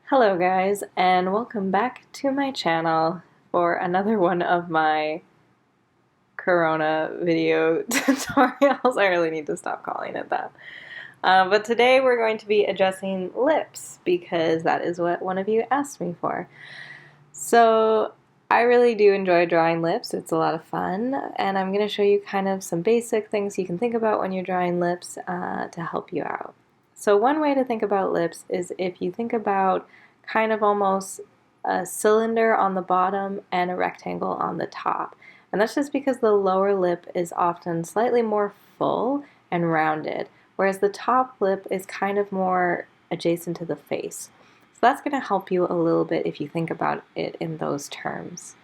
Hello guys, and welcome back to my channel for another one of my Corona video tutorials. I really need to stop calling it that. But today we're going to be addressing lips because that is what one of you asked me for. So I really do enjoy drawing lips. It's a lot of fun, and I'm going to show you kind of some basic things you can think about when you're drawing lips to help you out. So one way to think about lips is if you think about kind of almost a cylinder on the bottom and a rectangle on the top. And that's just because the lower lip is often slightly more full and rounded, whereas the top lip is kind of more adjacent to the face. So that's going to help you a little bit if you think about it in those terms.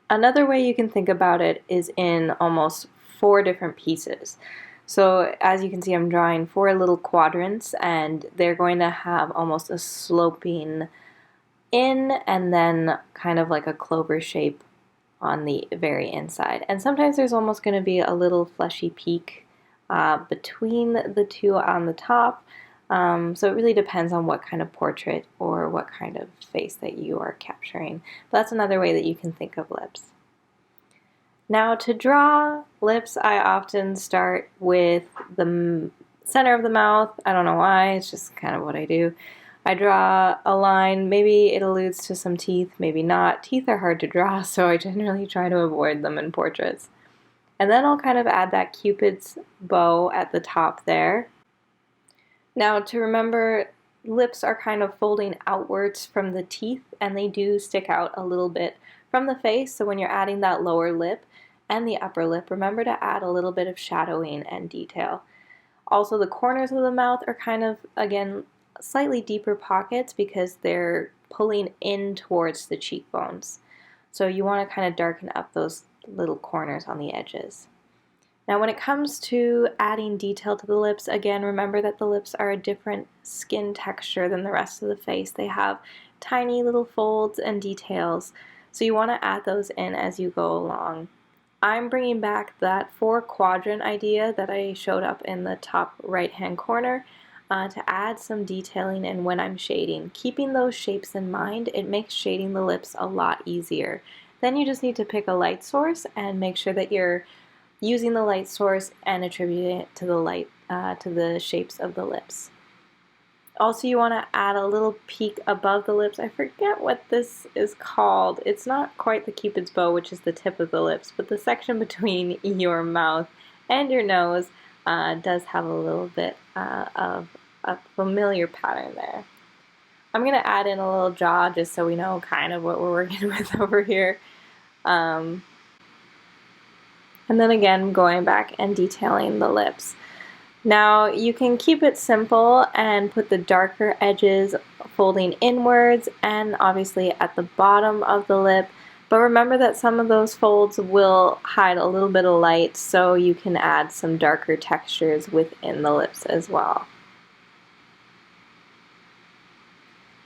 Another way you can think about it is in almost 4 different pieces. So as you can see, I'm drawing 4 little quadrants, and they're going to have almost a sloping in and then kind of like a clover shape on the very inside. And sometimes there's almost going to be a little fleshy peak between the two on the top. So it really depends on what kind of portrait or what kind of face that you are capturing. But that's another way that you can think of lips. Now to draw lips, I often start with the center of the mouth. I don't know why, it's just kind of what I do. I draw a line, maybe it alludes to some teeth, maybe not. Teeth are hard to draw, so I generally try to avoid them in portraits. And then I'll kind of add that Cupid's bow at the top there. Now to remember, lips are kind of folding outwards from the teeth, and they do stick out a little bit from the face, so when you're adding that lower lip and the upper lip, remember to add a little bit of shadowing and detail. Also, the corners of the mouth are kind of, again, slightly deeper pockets because they're pulling in towards the cheekbones. So you want to kind of darken up those little corners on the edges. Now when it comes to adding detail to the lips, again, remember that the lips are a different skin texture than the rest of the face. They have tiny little folds and details, so you want to add those in as you go along. I'm bringing back that 4-quadrant idea that I showed up in the top right-hand corner to add some detailing in when I'm shading. Keeping those shapes in mind, it makes shading the lips a lot easier. Then you just need to pick a light source and make sure that you're using the light source and attributing it to the light, to the shapes of the lips. Also, you want to add a little peak above the lips. I forget what this is called. It's not quite the Cupid's bow, which is the tip of the lips, but the section between your mouth and your nose does have a little bit of a familiar pattern there. I'm going to add in a little jaw just so we know kind of what we're working with over here. And then again, going back and detailing the lips. Now you can keep it simple and put the darker edges folding inwards and obviously at the bottom of the lip, but remember that some of those folds will hide a little bit of light, so you can add some darker textures within the lips as well.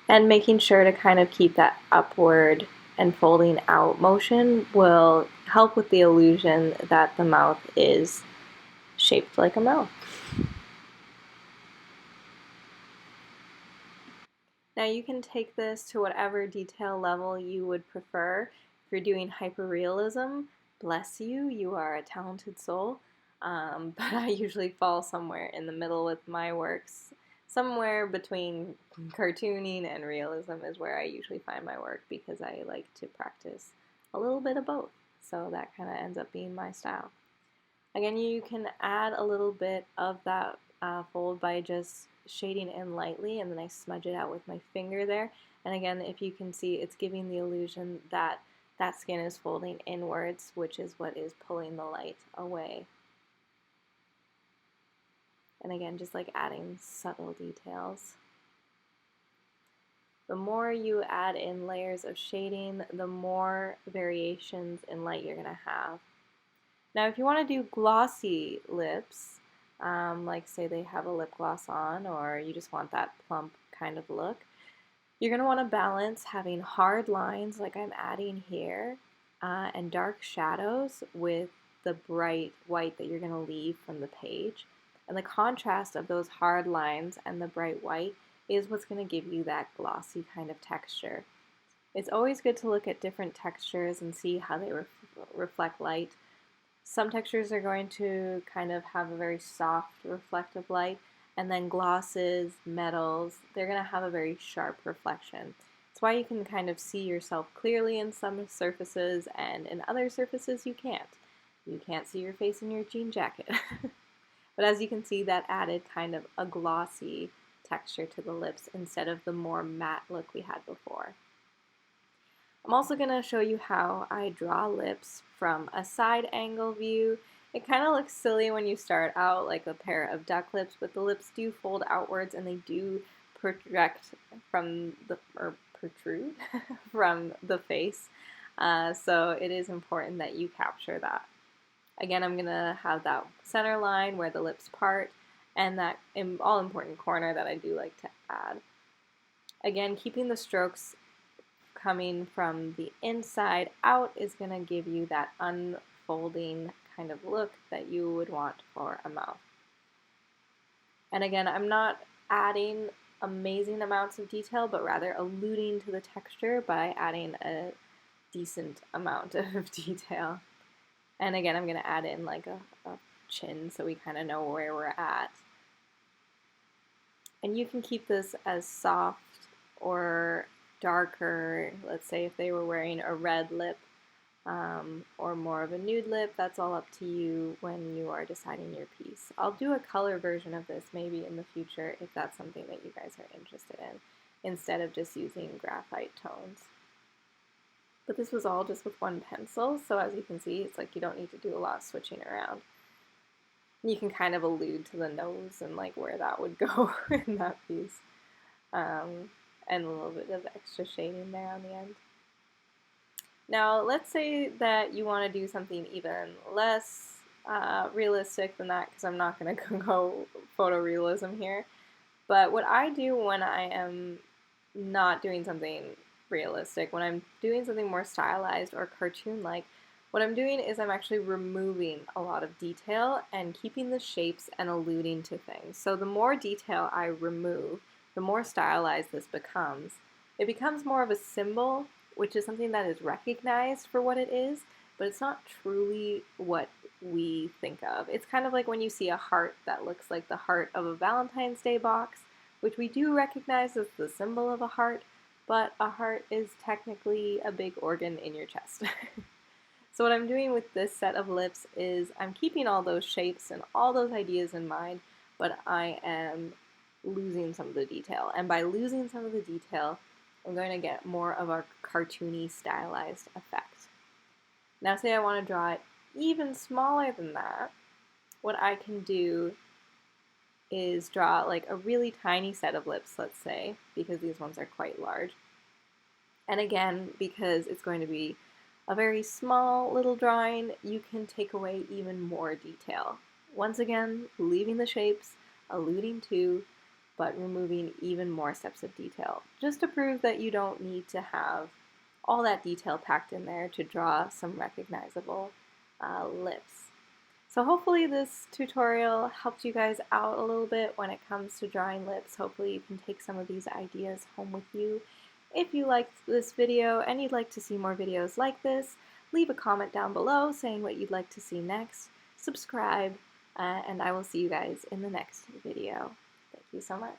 And making sure to kind of keep that upward and folding out motion will help with the illusion that the mouth is shaped like a mouth. Now you can take this to whatever detail level you would prefer. If you're doing hyperrealism, bless you, you are a talented soul. But I usually fall somewhere in the middle with my works. Somewhere between cartooning and realism is where I usually find my work because I like to practice a little bit of both. So that kind of ends up being my style. Again, you can add a little bit of that fold by just shading in lightly, and then I smudge it out with my finger there. And again, if you can see, it's giving the illusion that that skin is folding inwards, which is what is pulling the light away. And again, just like adding subtle details. The more you add in layers of shading, the more variations in light you're going to have. Now if you want to do glossy lips, like say they have a lip gloss on, or you just want that plump kind of look, you're going to want to balance having hard lines like I'm adding here and dark shadows with the bright white that you're going to leave from the page. And the contrast of those hard lines and the bright white is what's going to give you that glossy kind of texture. It's always good to look at different textures and see how they reflect light. Some textures are going to kind of have a very soft reflective light, and then glosses, metals, they're going to have a very sharp reflection. That's why you can kind of see yourself clearly in some surfaces, and in other surfaces you can't. You can't see your face in your jean jacket. But as you can see, that added kind of a glossy texture to the lips instead of the more matte look we had before. I'm also going to show you how I draw lips from a side angle view. It kind of looks silly when you start out like a pair of duck lips, but the lips do fold outwards and they do project from the, or protrude from the face. So it is important that you capture that. Again, I'm going to have that center line where the lips part and that all-important corner that I do like to add. Again, keeping the strokes coming from the inside out is going to give you that unfolding kind of look that you would want for a mouth. And again, I'm not adding amazing amounts of detail, but rather alluding to the texture by adding a decent amount of detail. And again, I'm going to add in like a chin so we kind of know where we're at. And you can keep this as soft or darker. Let's say if they were wearing a red lip or more of a nude lip, that's all up to you when you are deciding your piece. I'll do a color version of this maybe in the future if that's something that you guys are interested in, instead of just using graphite tones. But this was all just with one pencil, so as you can see, it's like you don't need to do a lot of switching around. You can kind of allude to the nose and like where that would go in that piece. And a little bit of extra shading there on the end. Now, let's say that you want to do something even less realistic than that, because I'm not going to go photorealism here. But what I do when I am not doing something realistic, when I'm doing something more stylized or cartoon-like, what I'm doing is I'm actually removing a lot of detail and keeping the shapes and alluding to things. So the more detail I remove, the more stylized this becomes. It becomes more of a symbol, which is something that is recognized for what it is, but it's not truly what we think of. It's kind of like when you see a heart that looks like the heart of a Valentine's Day box, which we do recognize as the symbol of a heart, but a heart is technically a big organ in your chest. So what I'm doing with this set of lips is I'm keeping all those shapes and all those ideas in mind, but I am losing some of the detail. And by losing some of the detail, I'm going to get more of a cartoony, stylized effect. Now say I want to draw it even smaller than that, what I can do is draw like a really tiny set of lips, let's say, because these ones are quite large. And again, because it's going to be a very small little drawing, you can take away even more detail. Once again, leaving the shapes, alluding to, but removing even more steps of detail, just to prove that you don't need to have all that detail packed in there to draw some recognizable lips. So hopefully this tutorial helped you guys out a little bit when it comes to drawing lips. Hopefully you can take some of these ideas home with you. If you liked this video and you'd like to see more videos like this, leave a comment down below saying what you'd like to see next, subscribe, and I will see you guys in the next video. Thank you so much.